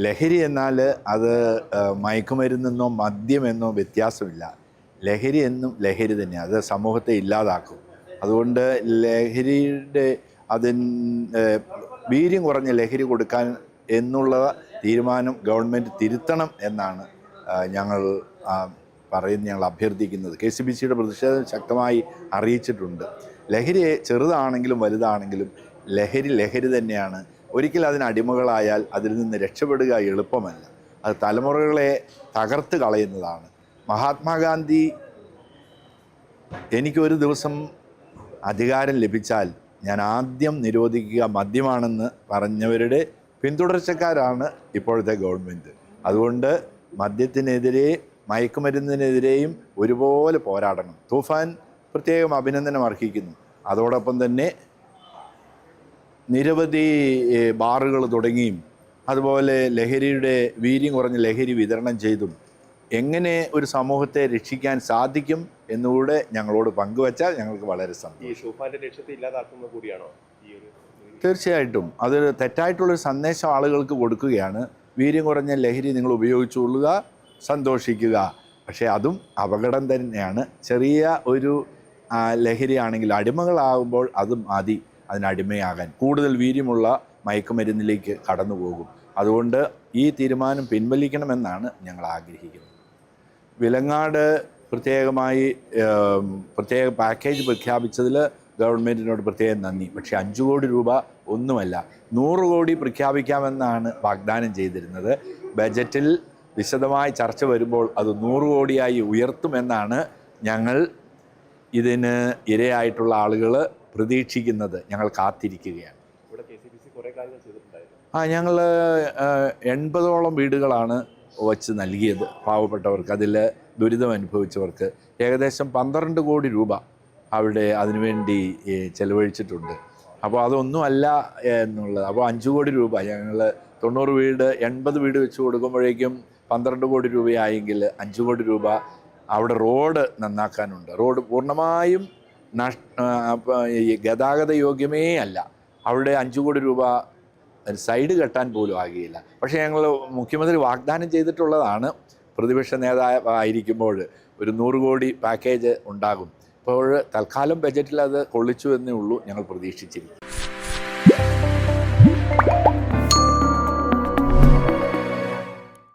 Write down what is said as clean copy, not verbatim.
ലഹരി എന്നാൽ അത് മയക്കുമരുന്നെന്നോ മദ്യമെന്നോ വ്യത്യാസമില്ല. ലഹരി എന്നും ലഹരി തന്നെയാണ്. അത് സമൂഹത്തെ ഇല്ലാതാക്കും. അതുകൊണ്ട് ലഹരിയുടെ വീര്യം കുറഞ്ഞ ലഹരി കൊടുക്കാൻ എന്നുള്ള തീരുമാനം ഗവൺമെൻറ് തിരുത്തണം എന്നാണ് ഞങ്ങൾ ഞങ്ങൾ അഭ്യർത്ഥിക്കുന്നത്. KCBCയുടെ പ്രതിഷേധം ശക്തമായി അറിയിച്ചിട്ടുണ്ട്. ലഹരി ചെറുതാണെങ്കിലും വലുതാണെങ്കിലും ലഹരി തന്നെയാണ്. ഒരിക്കൽ അതിന് അടിമകളായാൽ അതിൽ നിന്ന് രക്ഷപ്പെടുക എളുപ്പമല്ല. അത് തലമുറകളെ തകർത്ത് കളയുന്നതാണ്. മഹാത്മാഗാന്ധി എനിക്കൊരു ദിവസം അധികാരം ലഭിച്ചാൽ ഞാൻ ആദ്യം നിരോധിക്കുക മദ്യമാണെന്ന് പറഞ്ഞവരുടെ പിന്തുടർച്ചക്കാരാണ് ഇപ്പോഴത്തെ ഗവൺമെൻറ്. അതുകൊണ്ട് മദ്യത്തിനെതിരെ മയക്കുമരുന്നിനെതിരെയും ഒരുപോലെ പോരാടണം. തൂഫാൻ പ്രത്യേകം അഭിനന്ദനം അർഹിക്കുന്നു. അതോടൊപ്പം തന്നെ നിരവധി ബാറുകൾ തുടങ്ങിയും അതുപോലെ ലഹരിയുടെ വീര്യം കുറഞ്ഞ ലഹരി വിതരണം ചെയ്തും എങ്ങനെ ഒരു സമൂഹത്തെ രക്ഷിക്കാൻ സാധിക്കും എന്നുകൂടെ ഞങ്ങളോട് പങ്കുവച്ചാൽ ഞങ്ങൾക്ക് വളരെ സന്തോഷം. തീർച്ചയായിട്ടും അത് തെറ്റായിട്ടുള്ളൊരു സന്ദേശം ആളുകൾക്ക് കൊടുക്കുകയാണ്. വീര്യം കുറഞ്ഞ ലഹരി നിങ്ങൾ ഉപയോഗിച്ചുകൊള്ളുക, സന്തോഷിക്കുക. പക്ഷേ അതും അപകടം തന്നെയാണ്. ചെറിയ ഒരു ലഹരിയാണെങ്കിൽ അടിമകളാകുമ്പോൾ അതും അതിനടിമയാകാൻ കൂടുതൽ വീര്യമുള്ള മയക്കുമരുന്നിലേക്ക് കടന്നു പോകും. അതുകൊണ്ട് ഈ തീരുമാനം പിൻവലിക്കണമെന്നാണ് ഞങ്ങൾ ആഗ്രഹിക്കുന്നത്. വിലങ്ങാട് പ്രത്യേക പാക്കേജ് പ്രഖ്യാപിച്ചതിൽ ഗവൺമെൻറ്റിനോട് പ്രത്യേകം നന്ദി. പക്ഷേ 5 കോടി രൂപ ഒന്നുമല്ല, 100 കോടി പ്രഖ്യാപിക്കാമെന്നാണ് വാഗ്ദാനം ചെയ്തിരുന്നത്. ബജറ്റിൽ വിശദമായി ചർച്ച വരുമ്പോൾ അത് 100 കോടിയായി ഉയർത്തുമെന്നാണ് ഞങ്ങൾ ഇതിന് ഇരയായിട്ടുള്ള ആളുകൾ പ്രതീക്ഷിക്കുന്നത്. ഞങ്ങൾ കാത്തിരിക്കുകയാണ്. ഞങ്ങൾ 80ഓളം വീടുകളാണ് വച്ച് നൽകിയത് പാവപ്പെട്ടവർക്ക്, അതിൽ ദുരിതം അനുഭവിച്ചവർക്ക്. ഏകദേശം 12 കോടി രൂപ അവിടെ അതിനുവേണ്ടി ചെലവഴിച്ചിട്ടുണ്ട്. അപ്പോൾ അതൊന്നുമല്ല എന്നുള്ളത്. അപ്പോൾ 5 കോടി രൂപ ഞങ്ങൾ 90 വീട് 80 വീട് വെച്ച് കൊടുക്കുമ്പോഴേക്കും 12 കോടി രൂപയായെങ്കിൽ 5 കോടി രൂപ അവിടെ റോഡ് നന്നാക്കാനുണ്ട്. റോഡ് പൂർണ്ണമായും ഗതാഗത യോഗ്യമേ അല്ല. അവിടെ 5 കോടി രൂപ സൈഡ് കെട്ടാൻ പോലും ആകുകയില്ല. പക്ഷേ ഞങ്ങൾ മുഖ്യമന്ത്രി വാഗ്ദാനം ചെയ്തിട്ടുള്ളതാണ്, പ്രതിപക്ഷ നേതാവായിരിക്കുമ്പോൾ ഒരു 100 കോടി പാക്കേജ് ഉണ്ടാകും. അപ്പോൾ തൽക്കാലം ബജറ്റിൽ അത് കൊള്ളിച്ചു എന്നേ ഉള്ളൂ. ഞങ്ങൾ പ്രതീക്ഷിച്ചിരിക്കും.